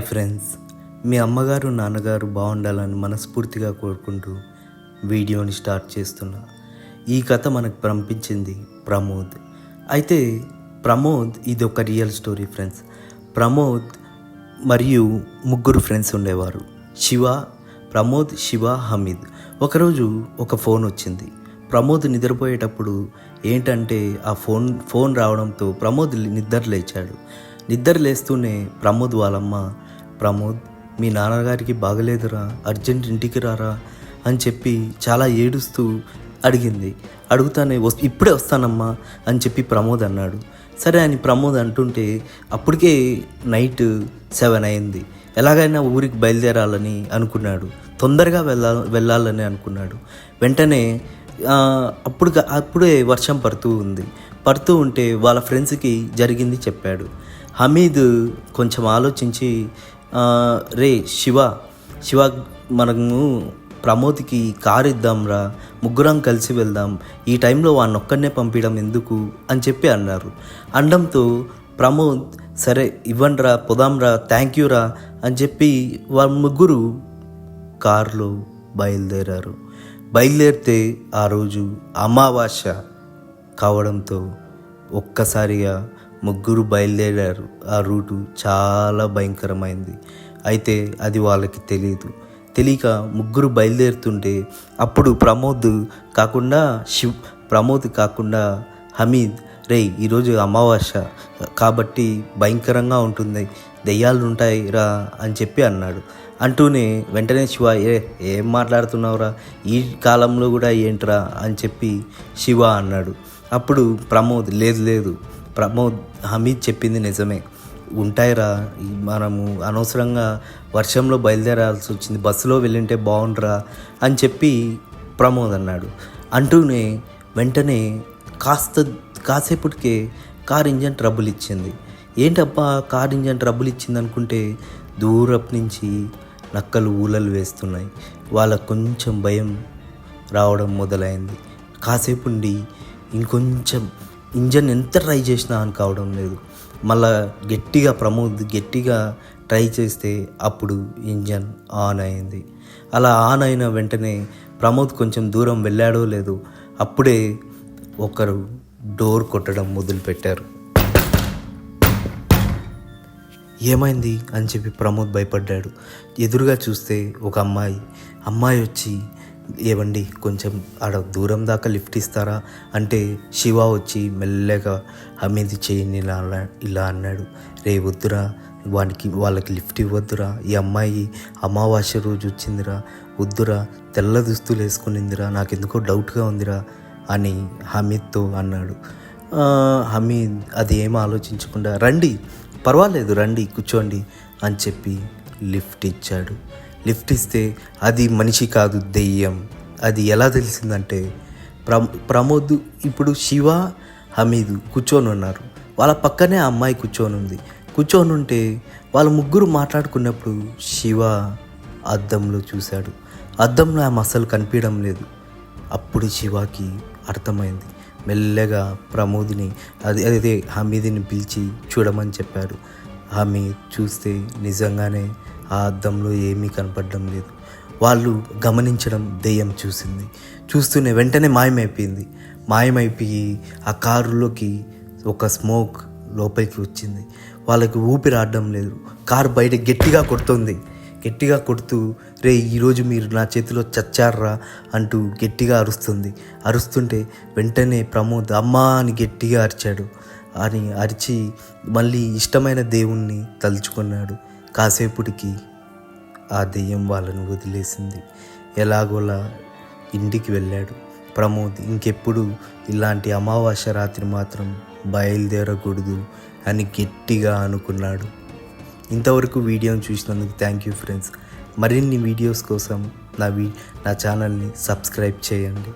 Friends, మీ అమ్మగారు నాన్నగారు బాగుండాలని మనస్ఫూర్తిగా కోరుకుంటూ వీడియోని స్టార్ట్ చేస్తున్నా. ఈ కథ మనకు పంపించింది ప్రమోద్. అయితే ప్రమోద్ ఇది ఒక రియల్ స్టోరీ ఫ్రెండ్స్. ప్రమోద్ మరియు ముగ్గురు ఫ్రెండ్స్ ఉండేవారు, ప్రమోద్, శివ, హమీద్. ఒకరోజు ఒక ఫోన్ వచ్చింది. ప్రమోద్ నిద్రపోయేటప్పుడు ఏంటంటే ఆ ఫోన్ రావడంతో ప్రమోద్ నిద్ర లేచాడు. నిద్ర లేస్తూనే ప్రమోద్ వాళ్ళమ్మ, ప్రమోద్ మీ నాన్నగారికి బాగలేదురా, అర్జెంట్ ఇంటికి రారా అని చెప్పి చాలా ఏడుస్తూ అడిగింది. అడుగుతానే ఇప్పుడే వస్తానమ్మా అని చెప్పి ప్రమోద్ అన్నాడు. సరే అని ప్రమోద్ అంటుంటే అప్పటికే నైట్ 7 అయింది. ఎలాగైనా ఊరికి బయలుదేరాలని అనుకున్నాడు, తొందరగా వెళ్ళాలని అనుకున్నాడు. వెంటనే అప్పుడే వర్షం పడుతూ ఉంటే వాళ్ళ ఫ్రెండ్స్కి జరిగింది చెప్పాడు. హమీద్ కొంచెం ఆలోచించి, రే శివ మనము ప్రమోద్కి కారు ఇద్దాంరా, ముగ్గురం కలిసి వెళ్దాం, ఈ టైంలో వాడిని ఒక్కడనే పంపించడం ఎందుకు అని చెప్పి అన్నారు. అనడంతో ప్రమోద్ సరే ఇవ్వండిరా, పోదాంరా, థ్యాంక్ యూరా అని చెప్పి వాళ్ళ ముగ్గురు కారులో బయలుదేరారు. బయలుదేరితే ఆ రోజు అమావాస్య కావడంతో ఒక్కసారిగా ముగ్గురు బయలుదేరారు. ఆ రూటు చాలా భయంకరమైంది. అయితే అది వాళ్ళకి తెలియక ముగ్గురు బయలుదేరుతుంటే అప్పుడు ప్రమోద్ కాకుండా హమీద్, రే ఈరోజు అమావాస్య కాబట్టి భయంకరంగా ఉంటుంది, దెయ్యాలు ఉంటాయి రా అని చెప్పి అన్నాడు. అంటూనే వెంటనే శివ, ఏం మాట్లాడుతున్నావురా, ఈ కాలంలో కూడా ఏంట్రా అని చెప్పి శివ అన్నాడు. అప్పుడు ప్రమోద్, లేదు ప్రమోద్, హమీద్ చెప్పింది నిజమే, ఉంటాయిరా, మనము అనవసరంగా వర్షంలో బయలుదేరాల్సి వచ్చింది, బస్సులో వెళ్ళింటే బాగుండ్రా అని చెప్పి ప్రమోద్ అన్నాడు. అంటూనే వెంటనే కాసేపటికే కార్ ఇంజన్ ట్రబుల్ ఇచ్చింది. ఏంటబ్బా కార్ ఇంజన్ ట్రబుల్ ఇచ్చింది అనుకుంటే దూరపు నుంచి నక్కలు ఊలలు వేస్తున్నాయి. వాళ్ళకు కొంచెం భయం రావడం మొదలైంది. కాసేపు ఉండి ఇంకొంచెం ఇంజన్ ఎంత ట్రై చేసినా అని కావడం లేదు. మళ్ళా ప్రమోద్ గట్టిగా ట్రై చేస్తే అప్పుడు ఇంజన్ ఆన్ అయింది. అలా ఆన్ అయిన వెంటనే ప్రమోద్ కొంచెం దూరం వెళ్ళాడో లేదో అప్పుడే ఒకరు డోర్ కొట్టడం మొదలుపెట్టారు. ఏమైంది అని చెప్పి ప్రమోద్ భయపడ్డాడు. ఎదురుగా చూస్తే ఒక అమ్మాయి వచ్చి, ఏవండి కొంచెం ఆడ దూరం దాకా లిఫ్ట్ ఇస్తారా అంటే శివ వచ్చి మెల్లగా హమీద్ చేయిని ఇలా అన్నాడు. రే వద్దురా, వాళ్ళకి లిఫ్ట్ ఇవ్వద్దురా, ఈ అమ్మాయి అమావాస్య రోజు వచ్చిందిరా, వద్దురా, తెల్ల దుస్తులు వేసుకునిందిరా, నాకెందుకో డౌట్గా ఉందిరా అని హమీద్తో అన్నాడు. హమీద్ అది ఏం ఆలోచించకుండా, రండి పర్వాలేదు రండి కూర్చోండి అని చెప్పి లిఫ్ట్ ఇచ్చాడు. లిఫ్ట్ ఇస్తే అది మనిషి కాదు, దెయ్యం. అది ఎలా తెలిసిందంటే ప్రమోద్ ఇప్పుడు శివ, హమీద్ కూర్చొని ఉన్నారు. వాళ్ళ పక్కనే ఆ అమ్మాయి కూర్చొని ఉంటే వాళ్ళ ముగ్గురు మాట్లాడుకున్నప్పుడు శివ అద్దంలో చూశాడు. అద్దంలో ఆమె అసలు కనిపించడం లేదు. అప్పుడు శివకి అర్థమైంది. మెల్లగా ప్రమోద్ని అదే హమీద్ని పిలిచి చూడమని చెప్పాడు. హమీద్ చూస్తే నిజంగానే ఆ అద్దంలో ఏమీ కనపడడం లేదు. వాళ్ళు గమనించడం దెయ్యం చూస్తూనే వెంటనే మాయమైపోయి ఆ కారులోకి ఒక స్మోక్ లోపలికి వచ్చింది. వాళ్ళకి ఊపిరి ఆడడం లేదు. కారు బయట గట్టిగా కొడుతూ రే ఈరోజు మీరు నా చేతిలో చచ్చారా అంటూ గట్టిగా అరుస్తుంటే వెంటనే ప్రమోద్ అమ్మా అని గట్టిగా అరిచి మళ్ళీ ఇష్టమైన దేవుణ్ణి తలుచుకున్నాడు. కాసేపటికి ఆ దెయ్యం వాళ్ళను వదిలేసింది. ఎలాగోలా ఇంటికి వెళ్ళాడు ప్రమోద్. ఇంకెప్పుడు ఇలాంటి అమావాస్య రాత్రి మాత్రం బయలుదేరకూడదు అని గట్టిగా అనుకున్నాడు. ఇంతవరకు వీడియోని చూసినందుకు థ్యాంక్ యూ ఫ్రెండ్స్. మరిన్ని వీడియోస్ కోసం నా ఛానల్ని సబ్స్క్రైబ్ చేయండి.